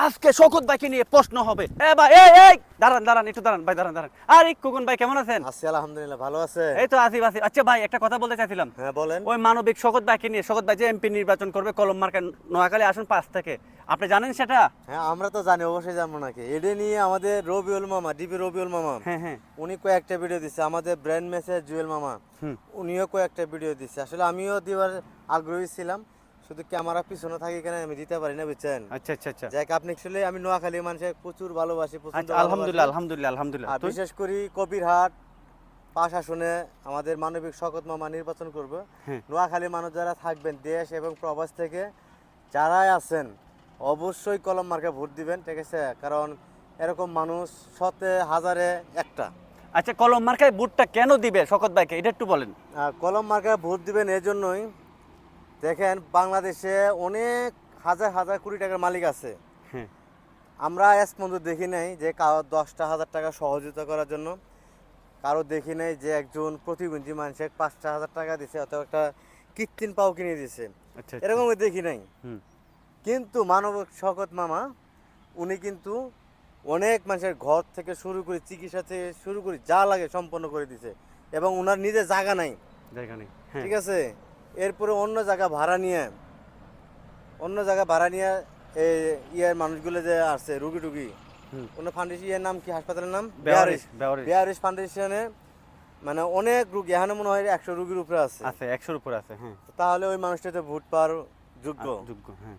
আজকে শওকত ভাইকে নিয়ে প্রশ্ন হবে। এ ভাই এই দাঁড়ান একটু দাঁড়ান ভাই, দাঁড়ান। আরে খোকন ভাই কেমন আছেন? আছি আলহামদুলিল্লাহ, ভালো আছে? এই তো আছি। আচ্ছা ভাই, একটা কথা বলতে চাইছিলাম। হ্যাঁ বলেন। ওই মানবিক শওকত ভাইকে নিয়ে, শওকত ভাই যে এমপি নির্বাচন করবে কলম মার্কা নোয়াখালী আসন 5 থেকে, আপনি জানেন সেটা? হ্যাঁ আমরা তো জানি, অবশ্যই জানবো নাকি। এটা নিয়ে আমাদের রবিউল মামা, ডিবি রবিউল মামা, হ্যাঁ। উনি কয়েকটা ভিডিও দিচ্ছে। আমাদের ব্র্যান্ড মেসেজ জুয়েল মামা, হুম। উনিও কয়েকটা ভিডিও দিচ্ছে। আসলে আমিও দিবার আগ্রহী ছিলাম, শুধু ক্যামেরা পিছনে থাকি কেন আমি দিতে পারি না, বুঝছেন? আচ্ছা। যাক, আপনি আসলে আমি নোয়াখালী মানুষের প্রচুর ভালোবাসি, প্রচুর আচ্ছা, আলহামদুলিল্লাহ। আর বিশেষ করে কবিরহাট 5 আসনে আমাদের মানবিক শওকত মামা নির্বাচন করব। হ্যাঁ। নোয়াখালী মানুষ যারা থাকবেন দেশ এবং প্রবাস থেকে যারাই আছেন, অবশ্যই কলম মার্কে ভোট দিবেন, ঠিক আছে? কারণ এরকম মানুষ শতে হাজারে একটা। আচ্ছা, কলম মার্কায় ভোটটা কেন দিবে শওকত ভাইকে, এটা একটু বলেন। আর কলম মার্কে ভোট দিবেন এই জন্যই, দেখেন বাংলাদেশে অনেক হাজার হাজার কোটি টাকার মালিক আছে। হ্যাঁ। আমরা আজ পর্যন্ত দেখি নাই যে কারো 10,000 টাকা সহযোগিতা করার জন্য, কারো দেখি নাই যে একজন প্রতিবন্ধী মানুষের 5,000 টাকা দিছে অথবা একটা কৃত্রিম পাও কিনে দিছে, আচ্ছা। এরকম দেখি নাই। হুম। কিন্তু মানবিক শওকত মামা উনি কিন্তু অনেক মানুষের ঘর থেকে শুরু করে চিকিৎসা থেকে শুরু করে যা লাগে সম্পন্ন করে দিছে, এবং ওনার নিজের জায়গা নাই, জায়গা নেই। হ্যাঁ। ঠিক আছে? এরপরে অন্য জায়গা ভাড়া নিয়ে এই ইয়ের মানুষগুলো যে আসছে রুগী টুগী, হুম। কোনো ফাউন্ডেশন, ইয়ের নাম কি, হাসপাতালের নাম বেয়ারিশ। বেয়ারিশ ফাউন্ডেশনে, মানে অনেক রুগী, এখানে মনে হয় 100 রুগীর উপরে আছে। আছে, 100-র উপর আছে। হ্যাঁ। তাহলে ওই মানুষটাতে ভোট পাওয়ার যোগ্য। যোগ্য, হ্যাঁ।